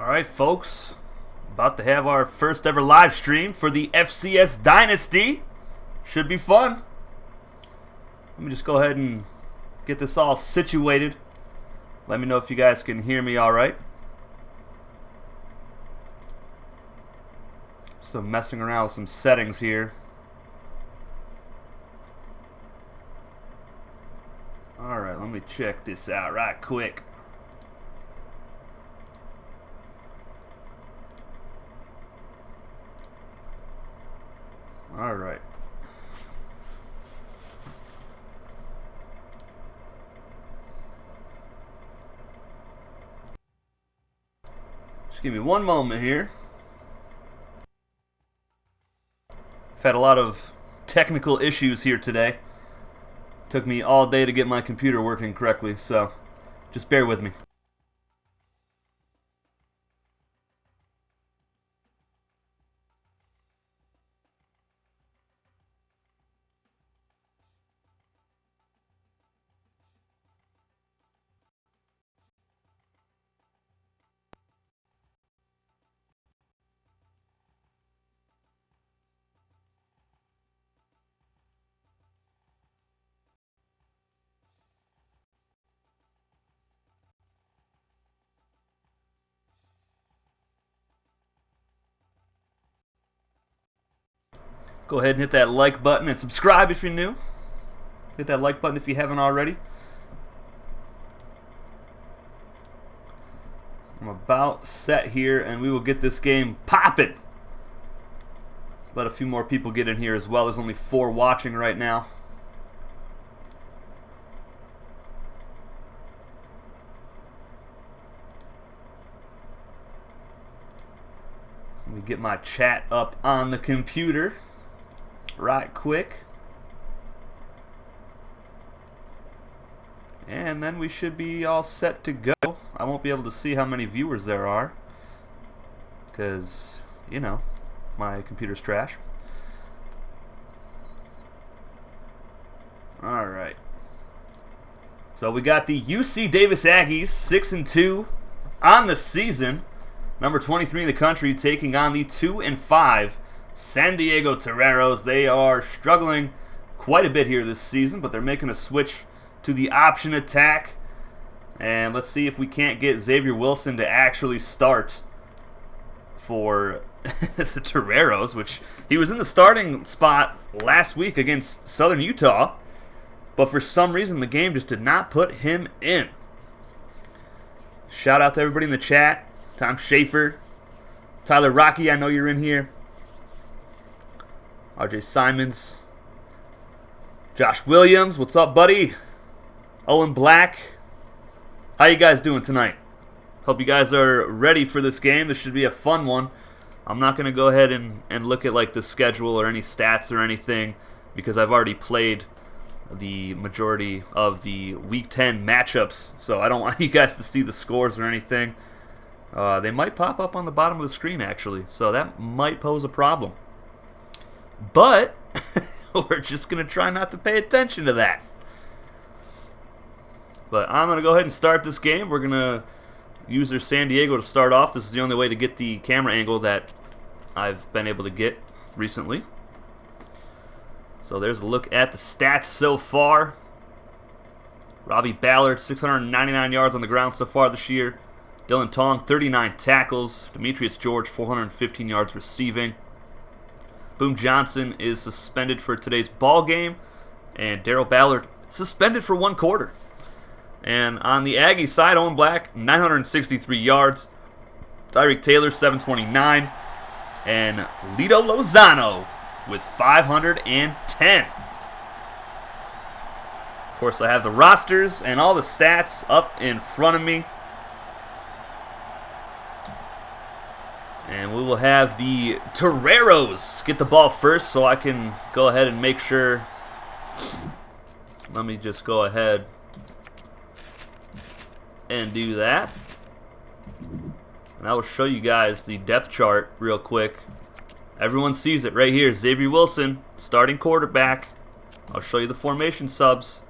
Alright, folks. About to have our first ever live stream for the FCS Dynasty. Should be fun. Let me just go ahead and get this all situated. Let me know if you guys can hear me alright. Still messing around with some settings here. Alright, let me check this out right quick. Alright. Just give me one moment here. I've had a lot of technical issues here today. Took me all day to get my computer working correctly, so just bear with me. Go ahead and hit that like button and subscribe if you're new. Hit that like button if you haven't already. I'm about set here, and we will get this game popping. Let a few more people get in here as well. There's only 4 watching right now. Let me get my chat up on the computer right quick. And then we should be all set to go. I won't be able to see how many viewers there are because, you know, my computer's trash. Alright. So we got the UC Davis Aggies, 6-2 on the season. Number 23 in the country taking on the 2-5 San Diego Toreros. They are struggling quite a bit here this season, but they're making a switch to the option attack. And let's see if we can't get Xavier Wilson to actually start for the Toreros, which he was in the starting spot last week against Southern Utah, but for some reason the game just did not put him in. Shout out to everybody in the chat. Tom Schaefer, Tyler Rocky, I know you're in here. RJ Simons, Josh Williams, what's up, buddy? Owen Black, how you guys doing tonight? Hope you guys are ready for this game. This should be a fun one. I'm not going to go ahead and look at like the schedule or any stats or anything because I've already played the majority of the Week 10 matchups, so I don't want you guys to see the scores or anything. They might pop up on the bottom of the screen, actually, so that might pose a problem. But we're just going to try not to pay attention to that. But I'm going to go ahead and start this game. We're going to use their San Diego to start off. This is the only way to get the camera angle that I've been able to get recently. So there's a look at the stats so far. Robbie Ballard, 699 yards on the ground so far this year. Dylan Tong, 39 tackles. Demetrius George, 415 yards receiving. Boone Johnson is suspended for today's ball game. And Darrell Ballard suspended for 1 quarter. And on the Aggie side, Owen Black, 963 yards. Tyreek Taylor, 729. And Lito Lozano with 510. Of course, I have the rosters and all the stats up in front of me. And we will have the Toreros get the ball first so I can go ahead and make sure. Let me just go ahead and do that. And I will show you guys the depth chart real quick. Everyone sees it right here. Xavier Wilson, starting quarterback. I'll show you the formation subs.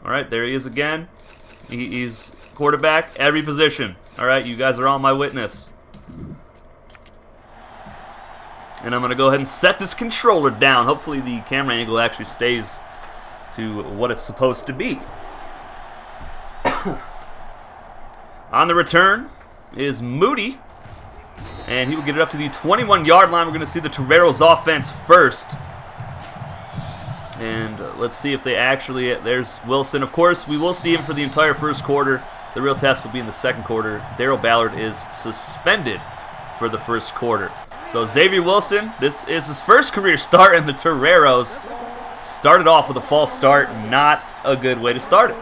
All right, there he is again. He's quarterback, every position. All right, you guys are all my witness. And I'm going to go ahead and set this controller down. Hopefully the camera angle actually stays to what it's supposed to be. On the return is Moody. And he will get it up to the 21-yard line. We're going to see the Toreros offense first. And let's see if they actually... There's Wilson. Of course, we will see him for the entire first quarter. The real test will be in the second quarter. Darrell Ballard is suspended for the first quarter. So Xavier Wilson, this is his first career start, and the Toreros started off with a false start. Not a good way to start it.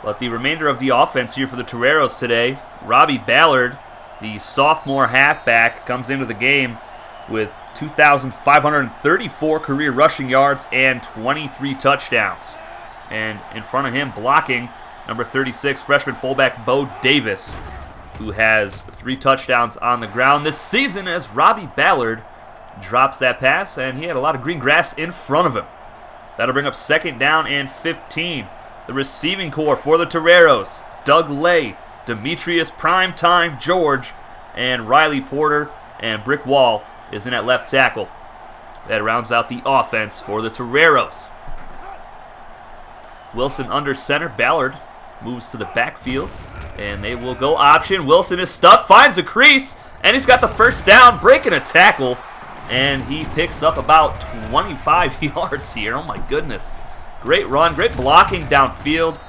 But the remainder of the offense here for the Toreros today, Robbie Ballard, the sophomore halfback, comes into the game with 2,534 career rushing yards and 23 touchdowns. And in front of him, blocking, number 36, freshman fullback Bo Davis, who has 3 touchdowns on the ground this season as Robbie Ballard drops that pass, and he had a lot of green grass in front of him. That'll bring up 2nd down and 15. The receiving core for the Toreros, Doug Lay, Demetrius Primetime George, and Riley Porter, and Brick Wall is in at left tackle. That rounds out the offense for the Toreros. Wilson under center. Ballard moves to the backfield, and they will go option. Wilson is stuffed, finds a crease, and he's got the first down, breaking a tackle, and he picks up about 25 yards here. Oh my goodness. Great run, great blocking downfield,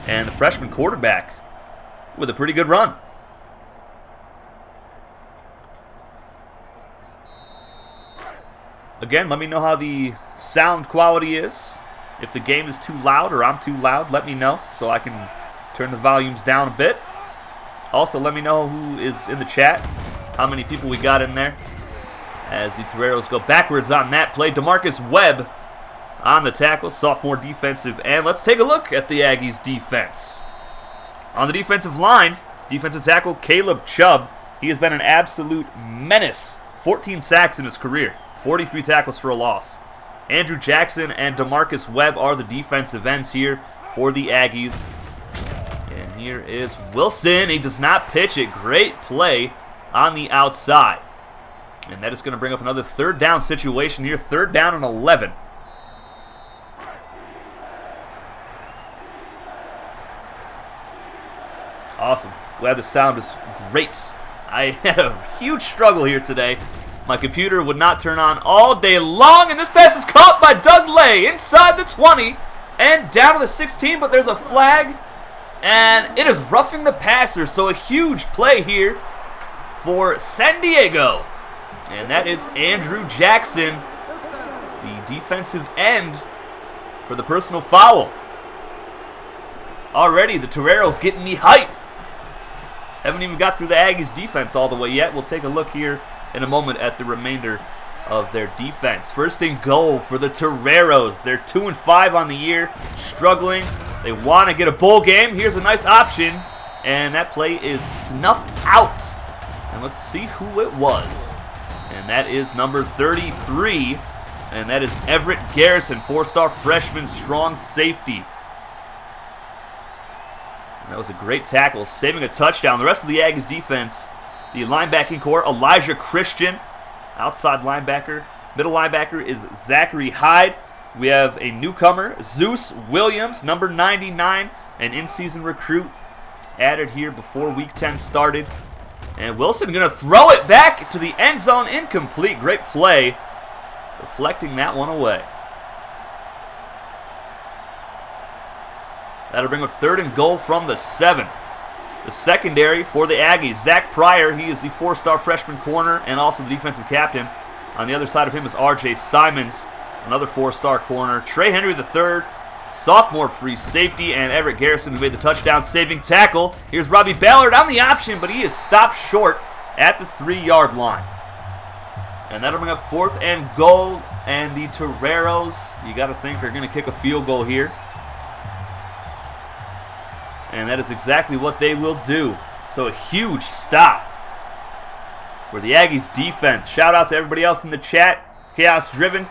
and the freshman quarterback with a pretty good run. Again, let me know how the sound quality is. If the game is too loud or I'm too loud, let me know so I can turn the volumes down a bit. Also, let me know who is in the chat, how many people we got in there. As the Toreros go backwards on that play, DeMarcus Webb on the tackle, sophomore defensive end. Let's take a look at the Aggies defense. On the defensive line, defensive tackle Caleb Chubb. He has been an absolute menace. 14 sacks in his career, 43 tackles for a loss. Andrew Jackson and DeMarcus Webb are the defensive ends here for the Aggies. And here is Wilson. He does not pitch it. Great play on the outside. And that is going to bring up another 3rd down situation here. 3rd down and 11. Awesome. Glad the sound is great. I had a huge struggle here today. My computer would not turn on all day long, and this pass is caught by Doug Lay inside the 20 and down to the 16, but there's a flag, and it is roughing the passer, so a huge play here for San Diego. And that is Andrew Jackson, the defensive end, for the personal foul. Already, the Toreros getting me hype. Haven't even got through the Aggies defense all the way yet. We'll take a look here in a moment at the remainder of their defense. 1st and goal for the Toreros. They're 2-5 on the year, struggling. They want to get a bowl game. Here's a nice option, and that play is snuffed out. And let's see who it was. And that is number 33, and that is Everett Garrison, 4-star freshman, strong safety. And that was a great tackle, saving a touchdown. The rest of the Aggies defense, the linebacking core, Elijah Christian, outside linebacker. Middle linebacker is Zachary Hyde. We have a newcomer, Zeus Williams, number 99, an in-season recruit added here before Week 10 started. And Wilson going to throw it back to the end zone, incomplete. Great play, deflecting that one away. That'll bring up 3rd and goal from the 7. The secondary for the Aggies, Zach Pryor. He is the 4-star freshman corner and also the defensive captain. On the other side of him is R.J. Simons, another 4-star corner. Trey Henry III, sophomore free safety, and Everett Garrison, who made the touchdown-saving tackle. Here's Robbie Ballard on the option, but he is stopped short at the 3-yard line. And that'll bring up 4th and goal, and the Toreros, you got to think, are going to kick a field goal here. And that is exactly what they will do. So a huge stop for the Aggies defense. Shout out to everybody else in the chat. Chaos Driven.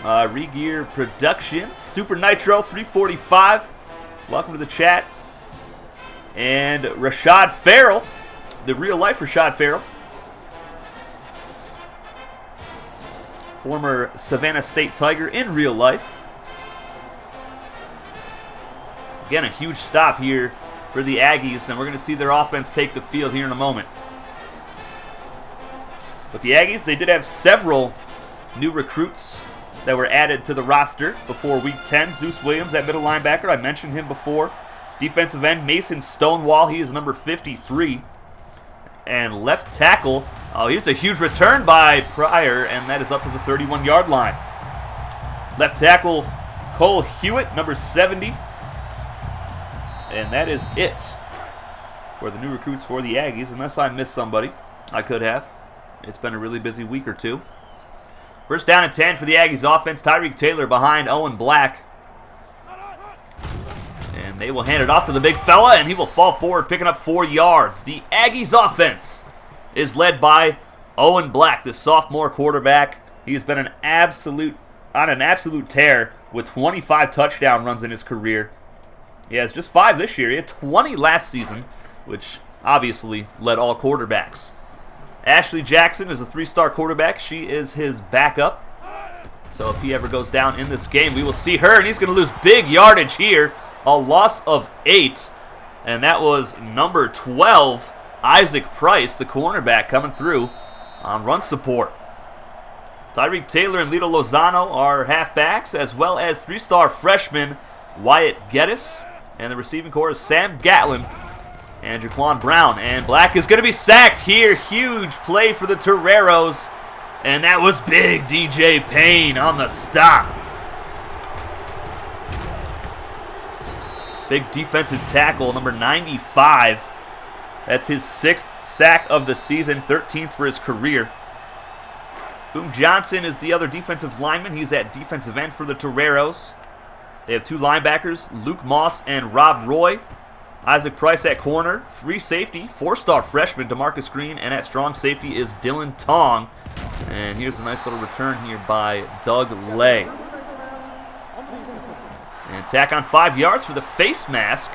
Regear Productions, Super Nitro 345. Welcome to the chat. And Rashad Farrell, the real life Rashad Farrell. Former Savannah State Tiger in real life. Again, a huge stop here for the Aggies, and we're going to see their offense take the field here in a moment. But the Aggies, they did have several new recruits that were added to the roster before Week 10. Zeus Williams, that middle linebacker, I mentioned him before. Defensive end, Mason Stonewall, he is number 53. And left tackle, oh, here's a huge return by Pryor, and that is up to the 31-yard line. Left tackle, Cole Hewitt, number 70. And that is it for the new recruits for the Aggies, unless I missed somebody. I could have. It's been a really busy week or two. First down and 10 for the Aggies offense. Tyreek Taylor behind Owen Black. And they will hand it off to the big fella, and he will fall forward, picking up 4 yards. The Aggies offense is led by Owen Black, the sophomore quarterback. He has been on an absolute tear with 25 touchdown runs in his career. He has just 5 this year. He had 20 last season, which obviously led all quarterbacks. Ashley Jackson is a 3-star quarterback. She is his backup. So if he ever goes down in this game, we will see her, and he's going to lose big yardage here. A loss of 8, and that was number 12, Isaac Price, the cornerback, coming through on run support. Tyreek Taylor and Lito Lozano are halfbacks, as well as 3-star freshman Wyatt Geddes. And the receiving corps is Sam Gatlin and Jaquan Brown. And Black is going to be sacked here. Huge play for the Toreros. And that was big DJ Payne on the stop. Big defensive tackle, number 95. That's his 6th sack of the season, 13th for his career. Boom Johnson is the other defensive lineman. He's at defensive end for the Toreros. They have 2 linebackers, Luke Moss and Rob Roy. Isaac Price at corner. Free safety, 4-star freshman DeMarcus Green. And at strong safety is Dylan Tong. And here's a nice little return here by Doug Lay. And tack on 5 yards for the face mask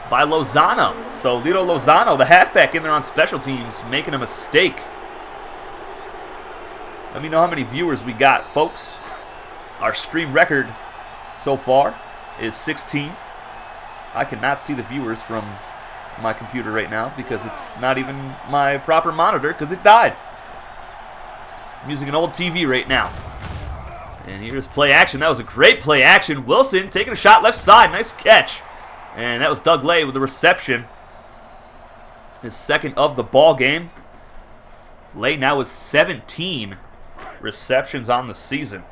by Lozano. So Lito Lozano, the halfback, in there on special teams, making a mistake. Let me know how many viewers we got, folks. Our stream record so far is 16. I cannot see the viewers from my computer right now because it's not even my proper monitor because it died. I'm using an old TV right now. And here's play action. That was a great play action. Wilson taking a shot left side. Nice catch. And that was Doug Lay with the reception. His 2nd of the ball game. Lay now with 17 receptions on the season.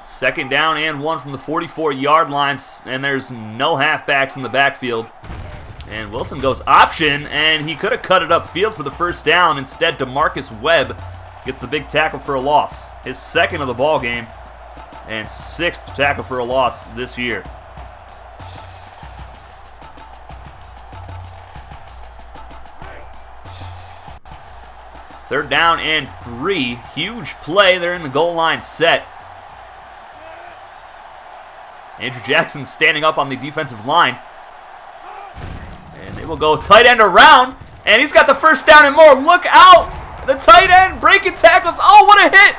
Second down and 1 from the 44-yard line, and there's no halfbacks in the backfield. And Wilson goes option, and he could have cut it upfield for the first down. Instead, DeMarcus Webb gets the big tackle for a loss. His 2nd of the ball game, and 6th tackle for a loss this year. Third down and 3. Huge play. They're in the goal line set. Andrew Jackson standing up on the defensive line. And they will go tight end around. And he's got the first down and more. Look out! The tight end breaking tackles. Oh, what a hit!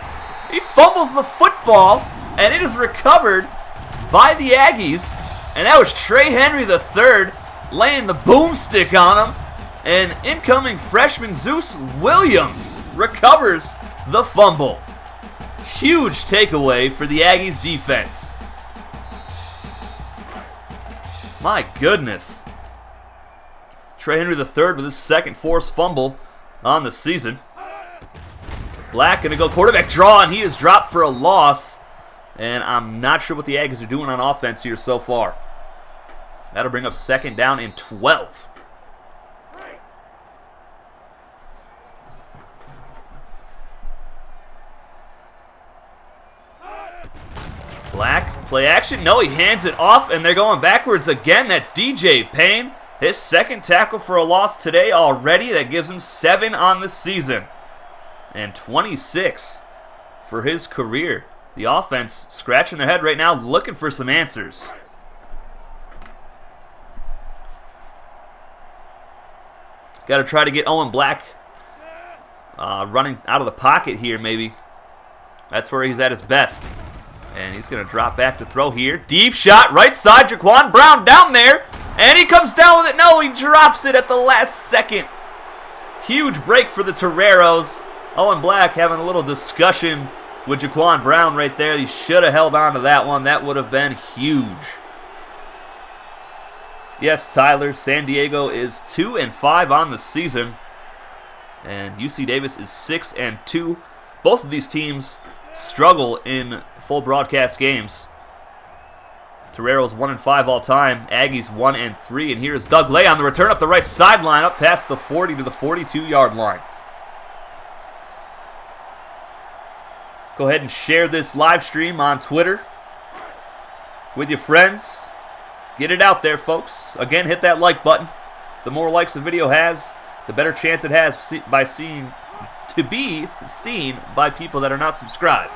He fumbles the football. And it is recovered by the Aggies. And that was Trey Henry III laying the boomstick on him. And incoming freshman Zeus Williams recovers the fumble. Huge takeaway for the Aggies defense. My goodness. Trey Henry III with his 2nd forced fumble on the season. Black going to go quarterback draw, and he is dropped for a loss. And I'm not sure what the Aggies are doing on offense here so far. That'll bring up 2nd down and 12. Black, play action. No, he hands it off, and they're going backwards again. That's DJ Payne. His second tackle for a loss today already. That gives him 7 on the season. And 26 for his career. The offense scratching their head right now, looking for some answers. Got to try to get Owen Black running out of the pocket here, maybe. That's where he's at his best. And he's going to drop back to throw here. Deep shot, right side, Jaquan Brown down there. And he comes down with it. No, he drops it at the last second. Huge break for the Toreros. Owen Black having a little discussion with Jaquan Brown right there. He should have held on to that one. That would have been huge. Yes, Tyler, San Diego is 2-5 on the season. And UC Davis is 6-2. Both of these teams struggle in full broadcast games. Toreros 1-5 all time. Aggies 1-3. And here's Doug Lay on the return up the right sideline, up past the 40 to the 42-yard line. Go ahead and share this live stream on Twitter with your friends. Get it out there, folks. Again, hit that like button. The more likes the video has, the better chance it has to be seen by people that are not subscribed.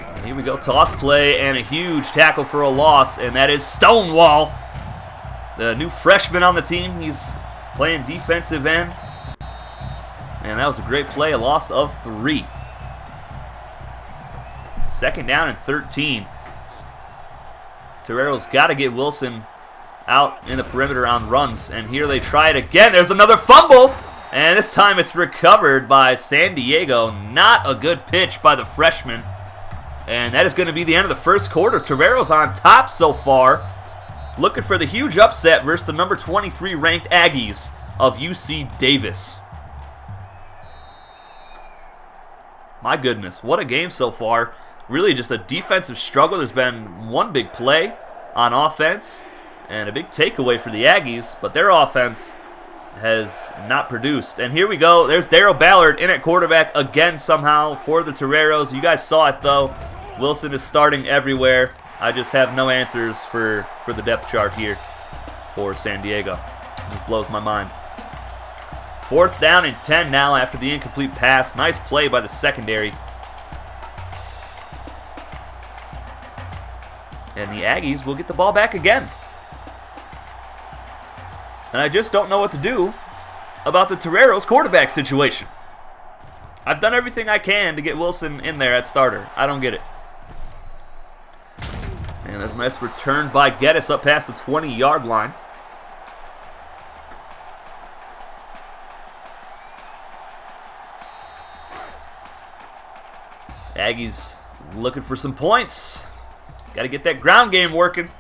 And here we go, toss play and a huge tackle for a loss, and that is Stonewall, the new freshman on the team. He's playing defensive end. And that was a great play, a loss of 3. Second down and 13. Toreros got to get Wilson out in the perimeter on runs. And here they try it again. There's another fumble. And this time it's recovered by San Diego. Not a good pitch by the freshman. And that is going to be the end of the first quarter. Toreros on top so far. Looking for the huge upset versus the number 23 ranked Aggies of UC Davis. My goodness, what a game so far. Really just a defensive struggle. There's been one big play on offense and a big takeaway for the Aggies, but their offense has not produced. And here we go. There's Darryl Ballard in at quarterback again somehow for the Toreros. You guys saw it, though. Wilson is starting everywhere. I just have no answers for the depth chart here for San Diego. It just blows my mind. 4th down and 10 now after the incomplete pass. Nice play by the secondary. And the Aggies will get the ball back again. And I just don't know what to do about the Toreros quarterback situation. I've done everything I can to get Wilson in there at starter. I don't get it. And there's a nice return by Geddes up past the 20-yard line. Aggies looking for some points. Got to get that ground game working.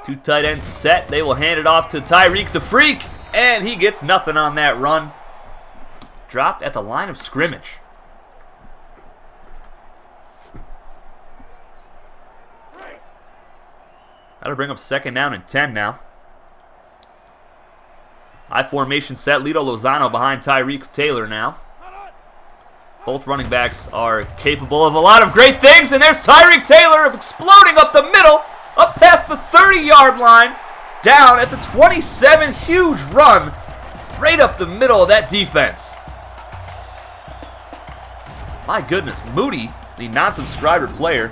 Two tight ends set. They will hand it off to Tyreek the Freak. And he gets nothing on that run. Dropped at the line of scrimmage. Got to bring up 2nd down and 10 now. High formation set. Lito Lozano behind Tyreek Taylor now. Both running backs are capable of a lot of great things. And there's Tyreek Taylor exploding up the middle. Up past the 30-yard line. Down at the 27. Huge run. Right up the middle of that defense. My goodness. Moody, the non-subscriber player,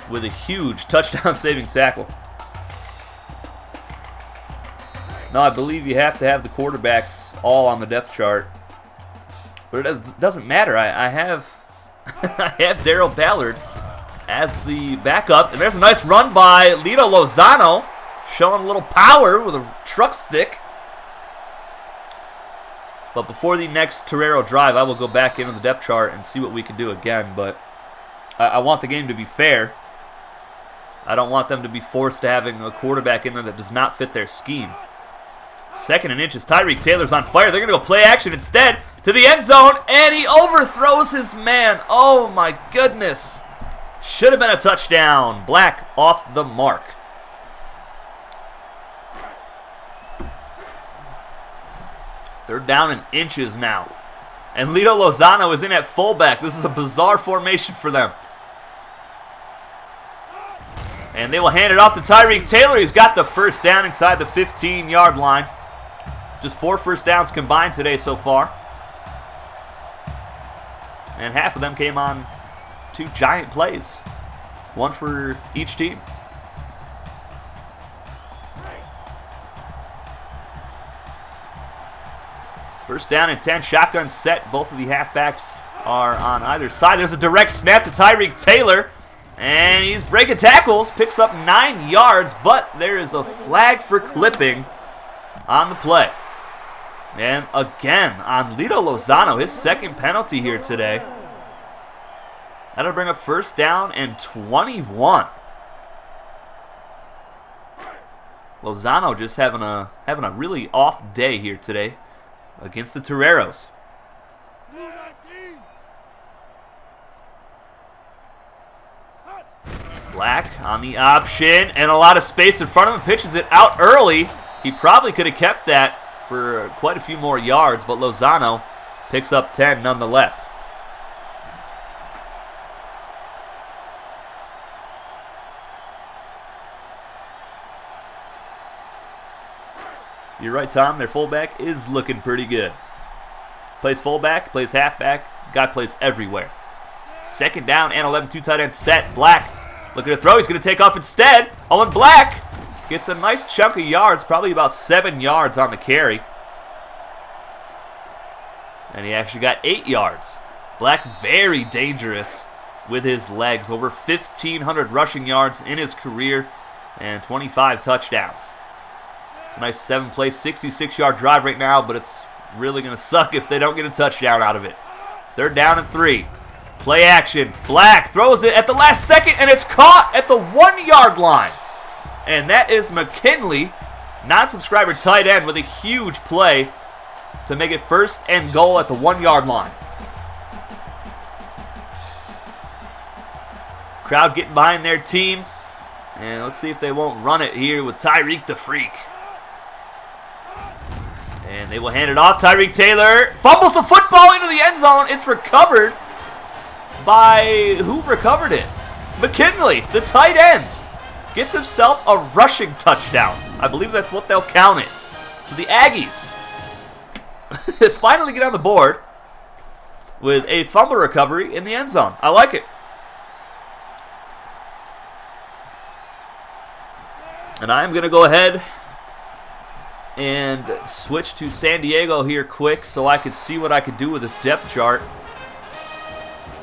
with a huge touchdown-saving tackle. No, I believe you have to have the quarterbacks all on the depth chart. But it doesn't matter. I have I have Darryl Ballard as the backup. And there's a nice run by Lito Lozano, showing a little power with a truck stick. But before the next Torero drive, I will go back into the depth chart and see what we can do again. But I want the game to be fair. I don't want them to be forced to having a quarterback in there that does not fit their scheme. 2nd and inches. Tyreek Taylor's on fire. They're going to go play action instead to the end zone, and he overthrows his man. Oh, my goodness. Should have been a touchdown. Black off the mark. They're down in inches now. And Lito Lozano is in at fullback. This is a bizarre formation for them. And they will hand it off to Tyreek Taylor. He's got the first down inside the 15-yard line. Just 4 first downs combined today so far. And half of them came on 2 giant plays. 1 for each team. First down and 10, shotgun set. Both of the halfbacks are on either side. There's a direct snap to Tyreek Taylor. And he's breaking tackles, picks up 9 yards, but there is a flag for clipping on the play. And again, on Lito Lozano, his second penalty here today. That'll bring up first down and 21. Lozano just having a really off day here today against the Toreros. Black on the option, and a lot of space in front of him. Pitches it out early. He probably could have kept that for quite a few more yards, but Lozano picks up 10 nonetheless. You're right, Tom. Their fullback is looking pretty good. Plays fullback, plays halfback. Guy plays everywhere. Second down and 11, 2 tight ends set. Black looking to throw. He's going to take off instead. Owen Black gets a nice chunk of yards, probably about 7 yards on the carry. And he actually got 8 yards. Black very dangerous with his legs. Over 1,500 rushing yards in his career and 25 touchdowns. It's a nice 7-play, 66-yard drive right now, but it's really going to suck if they don't get a touchdown out of it. Third down and 3. Play action. Black throws it at the last second, and it's caught at the 1-yard line. And that is McKinley, non-subscriber tight end, with a huge play to make it first and goal at the 1-yard line. Crowd getting behind their team. And let's see if they won't run it here with Tyreek the Freak. And they will hand it off. Tyreek Taylor fumbles the football into the end zone. It's recovered by, who recovered it? McKinley, the tight end, gets himself a rushing touchdown. I believe that's what they'll count it. So the Aggies finally get on the board with a fumble recovery in the end zone. I like it. And I'm going to go ahead and switch to San Diego here quick so I could see what I could do with this depth chart.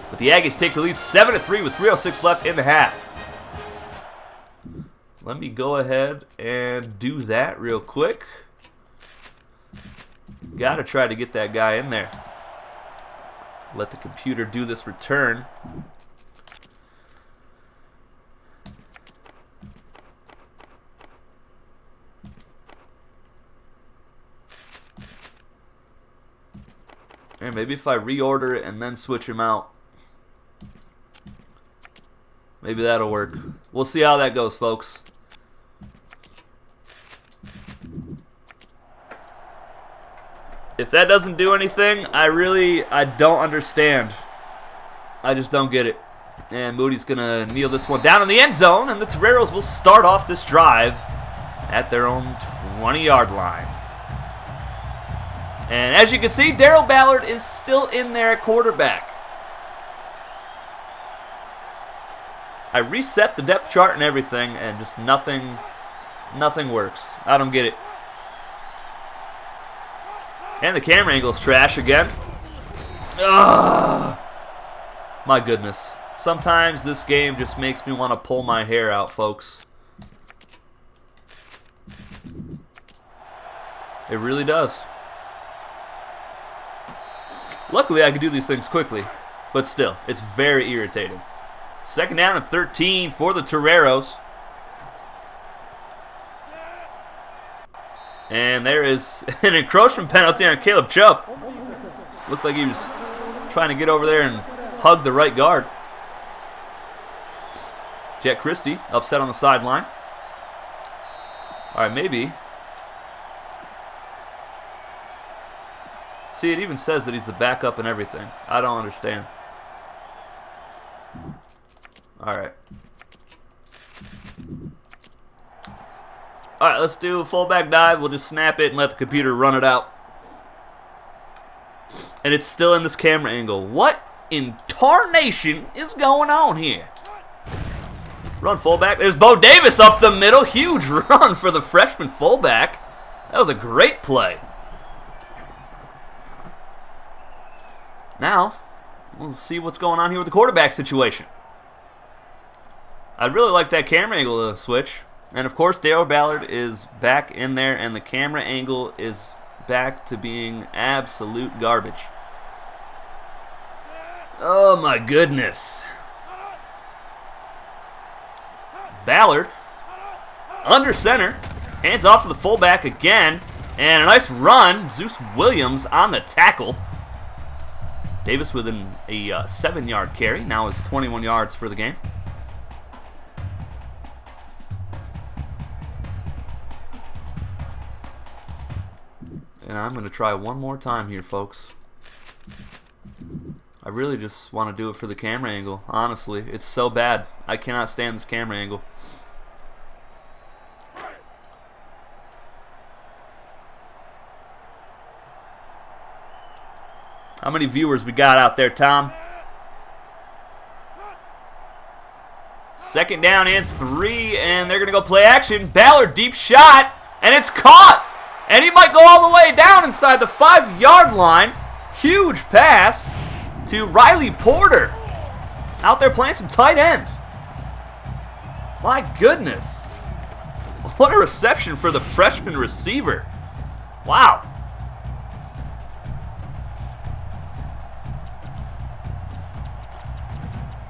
But the Aggies take the lead 7-3 with 3:06 left in the half. Let me go ahead and do that real quick. Got to try to get that guy in there. Let the computer do this return. And maybe if I reorder it and then switch him out, maybe that'll work. We'll see how that goes, folks. If that doesn't do anything, I don't understand. I just don't get it. And Moody's going to kneel this one down in the end zone, and the Toreros will start off this drive at their own 20-yard line. And as you can see, Darrell Ballard is still in there at quarterback. I reset the depth chart and everything, and just nothing works. I don't get it. And the camera angle's trash again. Ugh. My goodness. Sometimes this game just makes me want to pull my hair out, folks. It really does. Luckily, I can do these things quickly, but still, it's very irritating. Second down and 13 for the Toreros. And there is an encroachment penalty on Caleb Chubb. Looked like he was trying to get over there and hug the right guard. Jet Christie upset on the sideline. All right, maybe. See, it even says that he's the backup and everything. I don't understand. Alright. Alright, let's do a fullback dive. We'll just snap it and let the computer run it out. And it's still in this camera angle. What in tarnation is going on here? Run fullback. There's Bo Davis up the middle. Huge run for the freshman fullback. That was a great play. Now, we'll see what's going on here with the quarterback situation. I'd really like that camera angle to switch. And of course, Darryl Ballard is back in there, and the camera angle is back to being absolute garbage. Oh my goodness. Ballard, under center, hands off to the fullback again, and a nice run. Zeus Williams on the tackle. Davis with a 7-yard carry, now is 21 yards for the game. And I'm going to try one more time here, folks. I really just want to do it for the camera angle, honestly. It's so bad. I cannot stand this camera angle. How many viewers we got out there, Tom? 2nd down and 3, and they're going to go play action. Ballard, deep shot, and it's caught! And he might go all the way down inside the 5-yard line. Huge pass to Riley Porter. Out there playing some tight end. My goodness. What a reception for the freshman receiver. Wow.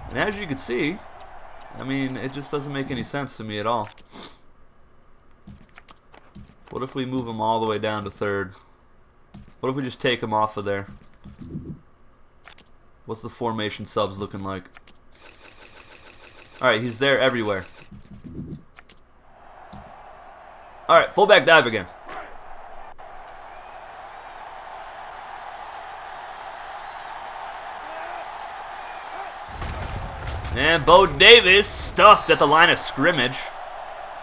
And as you can see, I mean, it just doesn't make any sense to me at all. What if we move him all the way down to 3rd? What if we just take him off of there? What's the formation subs looking like? Alright, he's there everywhere. Alright, fullback dive again. And Bo Davis stuffed at the line of scrimmage.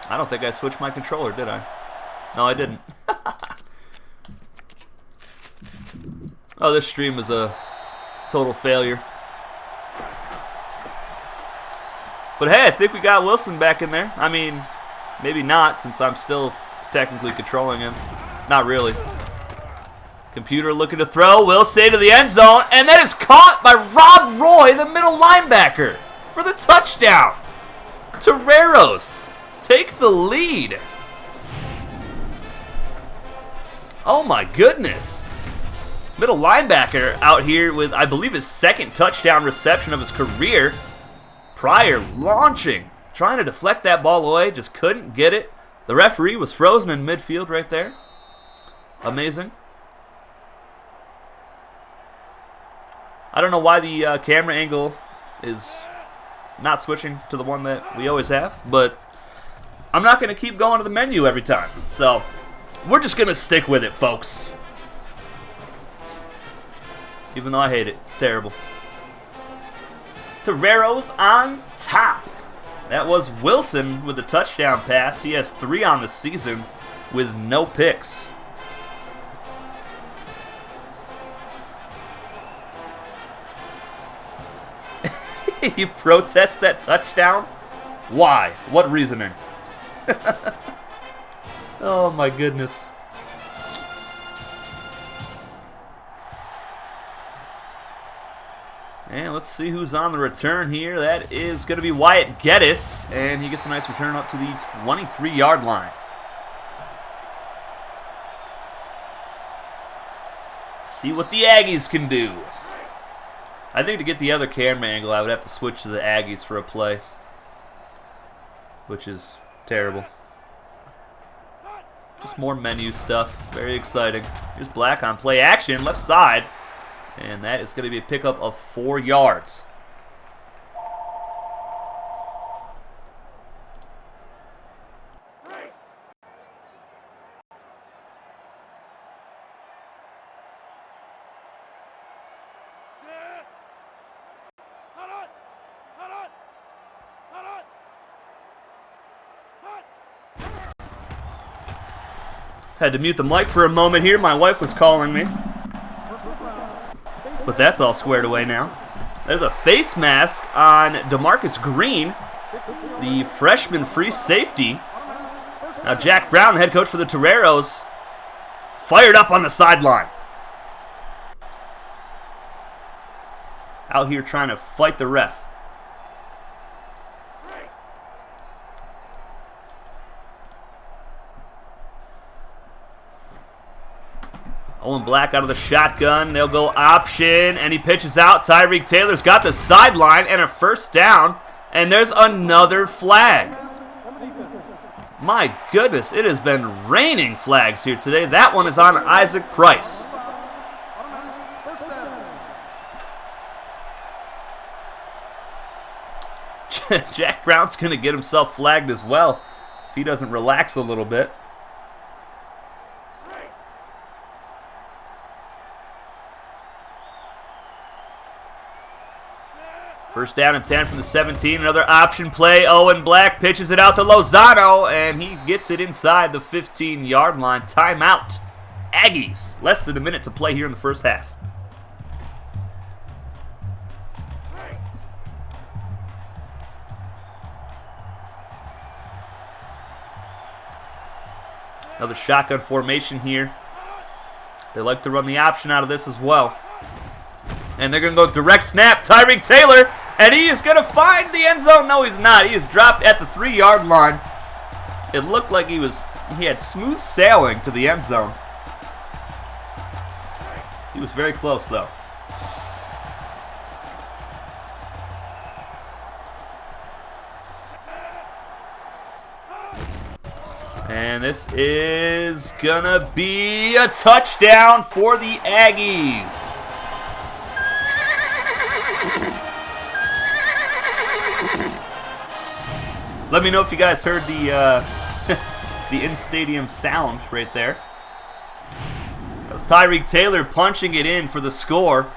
I don't think I switched my controller, did I? No, I didn't. Oh, this stream is a total failure. But hey, I think we got Wilson back in there. I mean, maybe not, since I'm still technically controlling him. Not really. Computer looking to throw. Will say to the end zone. And that is caught by Rob Roy, the middle linebacker, for the touchdown. Toreros take the lead. Oh my goodness. Middle linebacker out here with, I believe, his 2nd touchdown reception of his career. Pryor launching, trying to deflect that ball away, just couldn't get it. The referee was frozen in midfield right there. Amazing. I don't know why the camera angle is not switching to the one that we always have, but I'm not going to keep going to the menu every time. So we're just going to stick with it, folks. Even though I hate it. It's terrible. Toreros on top. That was Wilson with the touchdown pass. He has 3 on the season with no picks. You protest that touchdown? Why? What reasoning? Oh my goodness. And let's see who's on the return here. That is going to be Wyatt Geddes, and he gets a nice return up to the 23-yard line. See what the Aggies can do. I think to get the other camera angle, I would have to switch to the Aggies for a play, which is terrible. Just more menu stuff. Very exciting. Here's Black on play action, left side. And that is going to be a pickup of 4 yards. Had to mute the mic for a moment here. My wife was calling me. But that's all squared away now. There's a face mask on DeMarcus Green, the freshman free safety. Now Jack Brown, the head coach for the Toreros, fired up on the sideline. Out here trying to fight the ref. Owen Black out of the shotgun. They'll go option, and he pitches out. Tyreek Taylor's got the sideline and a first down, and there's another flag. My goodness, it has been raining flags here today. That one is on Isaac Price. Jack Brown's going to get himself flagged as well if he doesn't relax a little bit. First down and 10 from the 17. Another option play. Owen Black pitches it out to Lozano, and he gets it inside the 15-yard line. Timeout. Aggies. Less than a minute to play here in the first half. Another shotgun formation here. They like to run the option out of this as well. And they're going to go direct snap. Tyreek Taylor, and he is going to find the end zone. No, he's not. He is dropped at the 3-yard line. It looked like he had smooth sailing to the end zone. He was very close, though. And this is going to be a touchdown for the Aggies. Let me know if you guys heard the the in-stadium sound right there. That was Tyreek Taylor punching it in for the score.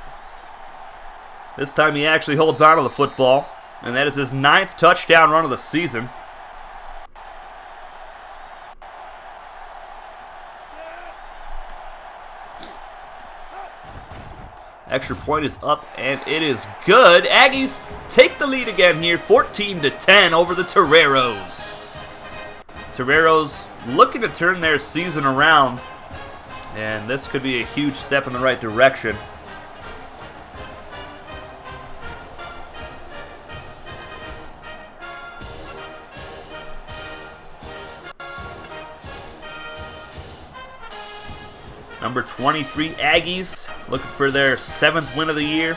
This time he actually holds on to the football, and that is his 9th touchdown run of the season. Extra point is up, and it is good. Aggies take the lead again here, 14-10 over the Toreros. Toreros looking to turn their season around, and this could be a huge step in the right direction. Number 23 Aggies looking for their 7th win of the year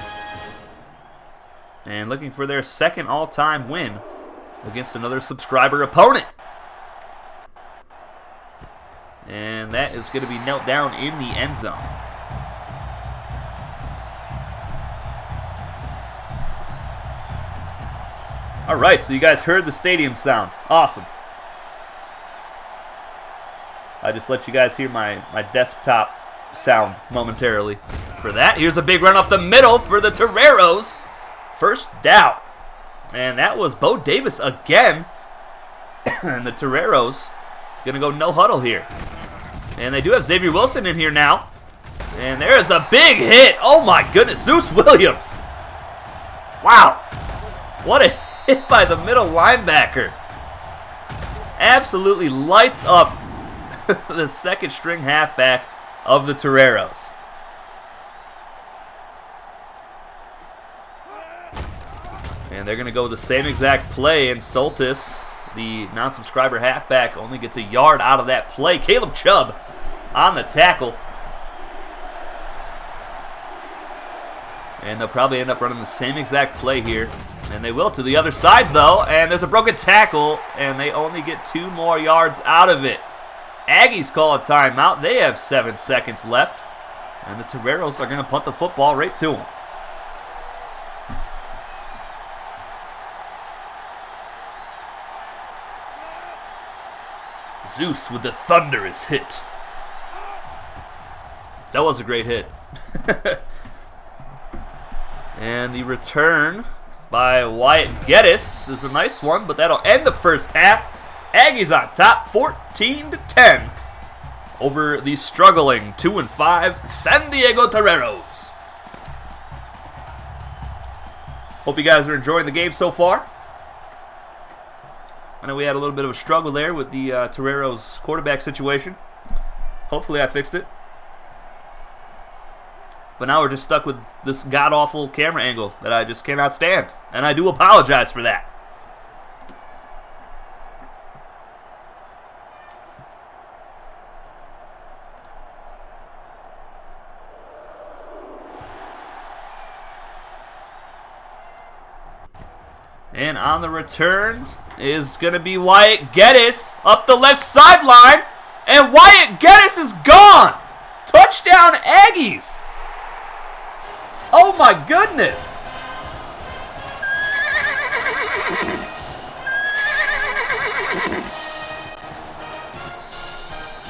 and looking for their 2nd all-time win against another subscriber opponent. And that is going to be knelt down in the end zone. All right, so you guys heard the stadium sound. Awesome. I just let you guys hear my desktop sound momentarily for that. Here's a big run up the middle for the Toreros. First down. And that was Bo Davis again. And the Toreros going to go no huddle here. And they do have Xavier Wilson in here now. And there is a big hit. Oh my goodness. Zeus Williams. Wow. What a hit by the middle linebacker. Absolutely lights up the second string halfback of the Toreros. And they're going to go the same exact play, and Soltis, the non-subscriber halfback, only gets a yard out of that play. Caleb Chubb on the tackle. And they'll probably end up running the same exact play here. And they will to the other side, though. And there's a broken tackle, and they only get 2 more yards out of it. Aggies call a timeout. They have 7 seconds left. And the Toreros are going to punt the football right to them. Zeus with the thunderous hit. That was a great hit. And the return by Wyatt Geddes is a nice one, but that'll end the first half. Aggies on top, 14-10 over the struggling 2-5 San Diego Toreros. Hope you guys are enjoying the game so far. I know we had a little bit of a struggle there with the Toreros quarterback situation. Hopefully I fixed it. But now we're just stuck with this god-awful camera angle that I just cannot stand. And I do apologize for that. And on the return is going to be Wyatt Geddes up the left sideline. And Wyatt Geddes is gone. Touchdown Aggies. Oh my goodness.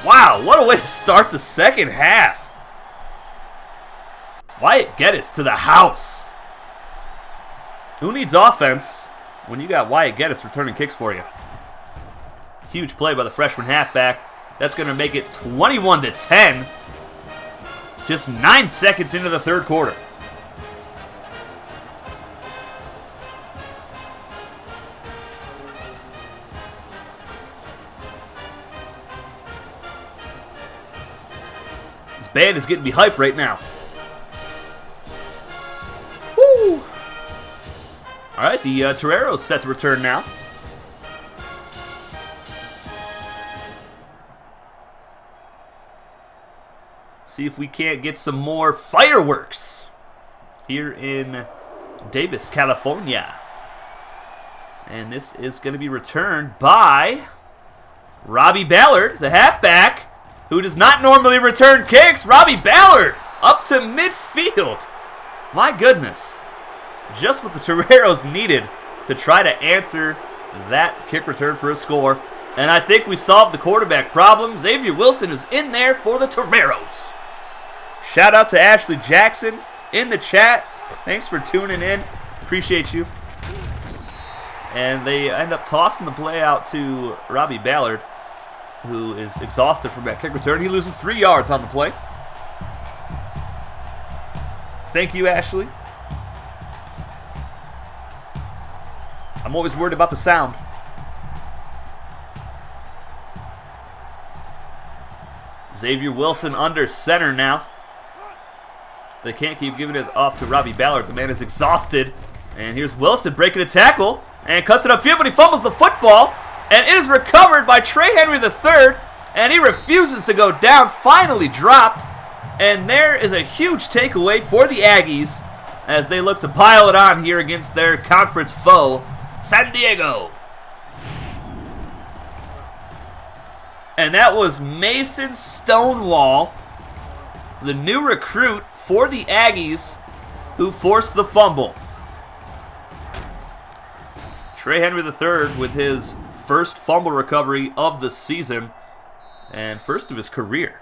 Wow, what a way to start the second half. Wyatt Geddes to the house. Who needs offense when you got Wyatt Geddes returning kicks for you? Huge play by the freshman halfback. That's going to make it 21-10. Just 9 seconds into the third quarter. This band is getting me hyped right now. Woo! All right, the Toreros set to return now. See if we can't get some more fireworks here in Davis, California. And this is going to be returned by Robbie Ballard, the halfback, who does not normally return kicks. Robbie Ballard up to midfield. My goodness. Just what the Toreros needed to try to answer that kick return for a score. And I think we solved the quarterback problem. Xavier Wilson is in there for the Toreros. Shout out to Ashley Jackson in the chat. Thanks for tuning in. Appreciate you. And they end up tossing the play out to Robbie Ballard, who is exhausted from that kick return. He loses 3 yards on the play. Thank you, Ashley. I'm always worried about the sound. Xavier Wilson under center now. They can't keep giving it off to Robbie Ballard. The man is exhausted. And here's Wilson breaking a tackle and cuts it upfield, but he fumbles the football. And it is recovered by Trey Henry III. And he refuses to go down. Finally dropped. And there is a huge takeaway for the Aggies as they look to pile it on here against their conference foe, San Diego. And that was Mason Stonewall, the new recruit for the Aggies, who forced the fumble. Trey Henry III with his first fumble recovery of the season and first of his career.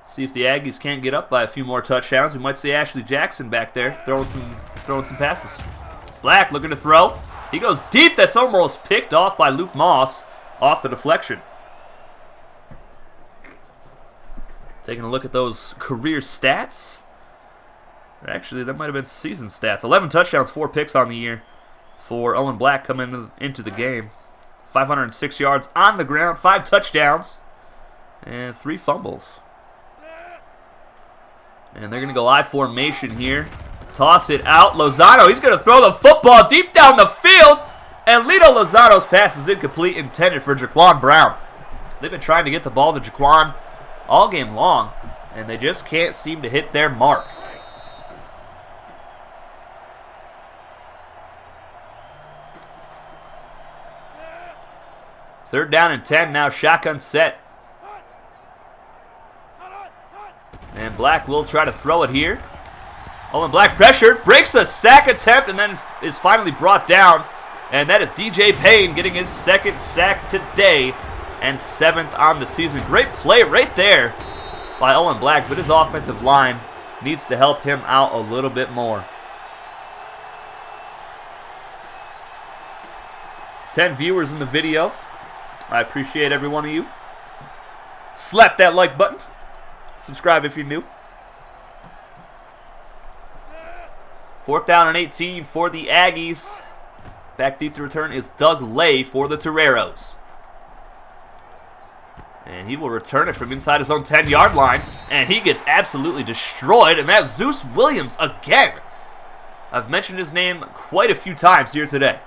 See if the Aggies can't get up by a few more touchdowns. We might see Ashley Jackson back there throwing some passes. Black looking to throw. He goes deep. That's almost picked off by Luke Moss off the deflection. Taking a look at those career stats. Actually, that might have been season stats. 11 touchdowns, 4 picks on the year for Owen Black coming into the game. 506 yards on the ground, 5 touchdowns, and 3 fumbles. And they're going to go I formation here. Toss it out. Lozano, he's going to throw the football deep down the field. And Lito Lozano's pass is incomplete, intended for Jaquan Brown. They've been trying to get the ball to Jaquan all game long, and they just can't seem to hit their mark. Third down and 10 now, shotgun set. And Black will try to throw it here. Owen Black pressured, breaks a sack attempt, and then is finally brought down. And that is DJ Payne getting his second sack today and 7th on the season. Great play right there by Owen Black, but his offensive line needs to help him out a little bit more. 10 viewers in the video. I appreciate every one of you. Slap that like button. Subscribe if you're new. 4th down and 18 for the Aggies. Back deep to return is Doug Lay for the Toreros. And he will return it from inside his own 10-yard line. And he gets absolutely destroyed. And that's Zeus Williams again. I've mentioned his name quite a few times here today.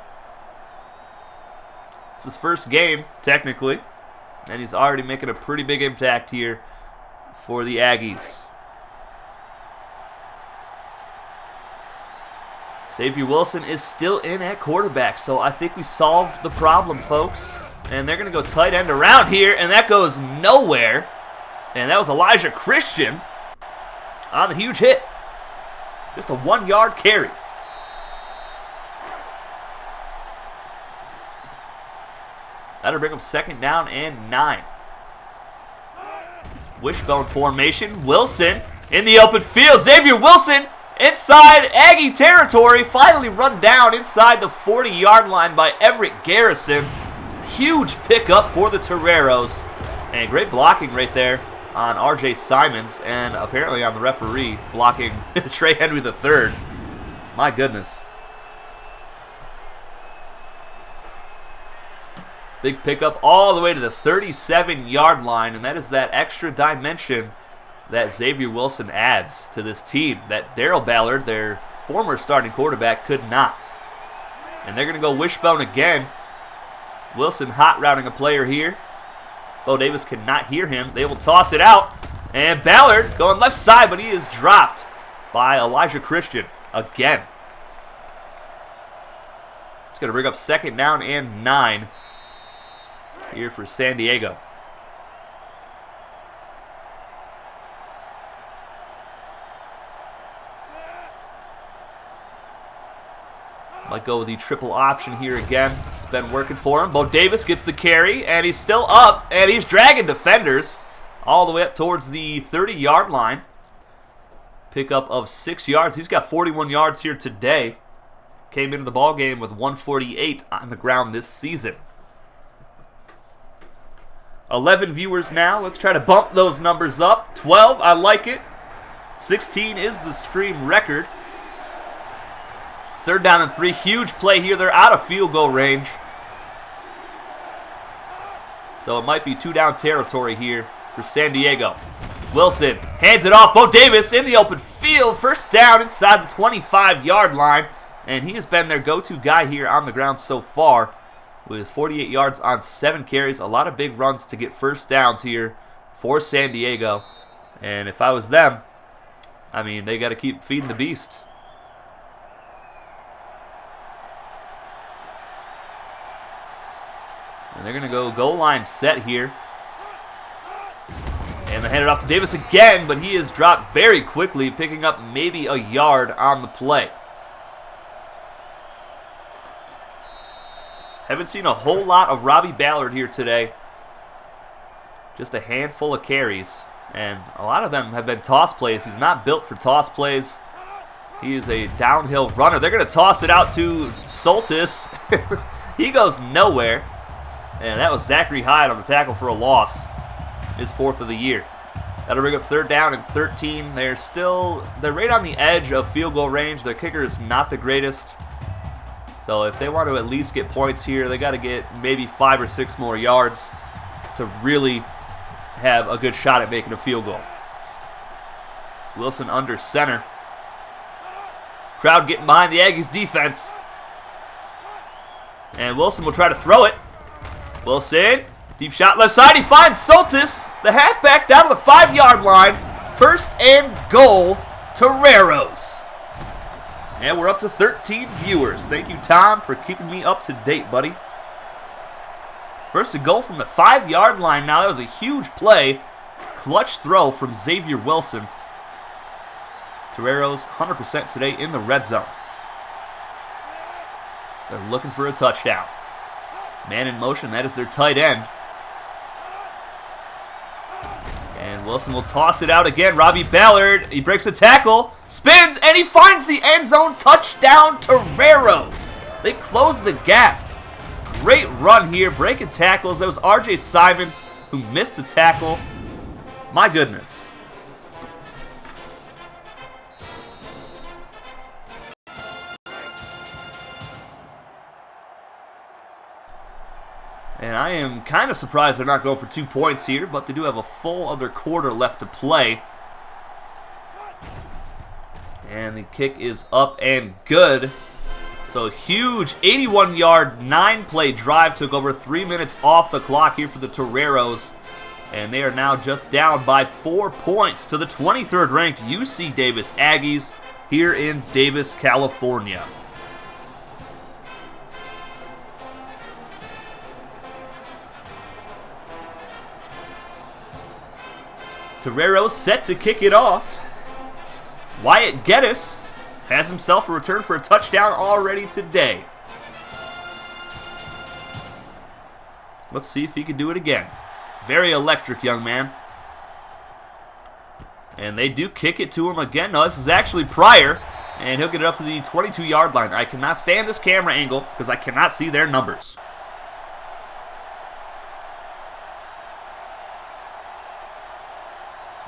It's his first game, technically. And he's already making a pretty big impact here for the Aggies. Xavier Wilson is still in at quarterback, so I think we solved the problem, folks. And they're going to go tight end around here, and that goes nowhere. And that was Elijah Christian on the huge hit. Just a 1-yard carry. That'll bring up 2nd down and 9. Wishbone formation. Wilson in the open field. Xavier Wilson inside Aggie territory. Finally run down inside the 40-yard line by Everett Garrison. Huge pickup for the Toreros. And great blocking right there on R.J. Simons. And apparently on the referee blocking Trey Henry III. My goodness. Big pickup all the way to the 37-yard line, and that is that extra dimension that Xavier Wilson adds to this team that Darrell Ballard, their former starting quarterback, could not. And they're going to go wishbone again. Wilson hot routing a player here. Bo Davis cannot hear him. They will toss it out. And Ballard going left side, but he is dropped by Elijah Christian again. It's going to bring up 2nd down and 9. Here for San Diego. Might go with the triple option here again. It's been working for him. Bo Davis gets the carry, and he's still up, and he's dragging defenders all the way up towards the 30-yard line. Pickup of 6 yards. He's got 41 yards here today. Came into the ballgame with 148 on the ground this season. 11 viewers now. Let's try to bump those numbers up. 12, I like it. 16 is the stream record. 3rd down and 3. Huge play here. They're out of field goal range. So it might be 2-down territory here for San Diego. Wilson hands it off. Bo Davis in the open field. 1st down inside the 25-yard line. And he has been their go-to guy here on the ground so far, with 48 yards on 7 carries. A lot of big runs to get 1st downs here for San Diego. And if I was them, I mean, they got to keep feeding the beast. And they're going to go goal line set here. And they hand it off to Davis again, but he is dropped very quickly, picking up maybe a yard on the play. Haven't seen a whole lot of Robbie Ballard here today. Just a handful of carries. And a lot of them have been toss plays. He's not built for toss plays. He is a downhill runner. They're going to toss it out to Soltis. He goes nowhere. And that was Zachary Hyde on the tackle for a loss. His 4th of the year. That'll bring up 3rd down and 13. They're right on the edge of field goal range. Their kicker is not the greatest. So if they want to at least get points here, they got to get maybe 5 or 6 more yards to really have a good shot at making a field goal. Wilson under center. Crowd getting behind the Aggies defense. And Wilson will try to throw it. Wilson, deep shot left side. He finds Soltis, the halfback, down to the 5-yard line. 1st and goal, Toreros. And we're up to 13 viewers. Thank you, Tom, for keeping me up to date, buddy. 1st and goal from the 5-yard line now. That was a huge play. Clutch throw from Xavier Wilson. Toreros 100% today in the red zone. They're looking for a touchdown. Man in motion, that is their tight end. And Wilson will toss it out again. Robbie Ballard, he breaks a tackle, spins, and he finds the end zone. Touchdown, Toreros. They close the gap. great run here, breaking tackles. That was R.J. Simons who missed the tackle. My goodness. And I am kind of surprised they're not going for 2 points here, but they do have a full other quarter left to play. And the kick is up and good. So a huge 81-yard, 9-play drive took over 3 minutes off the clock here for the Toreros. And they are now just down by 4 points to the 23rd ranked UC Davis Aggies here in Davis, California. Toreros set to kick it off. Wyatt Geddes has himself a return for a touchdown already today. Let's see if he can do it again. Very electric young man. And they do kick it to him again. No, this is actually Pryor. And he'll get it up to the 22-yard line. I cannot stand this camera angle because I cannot see their numbers.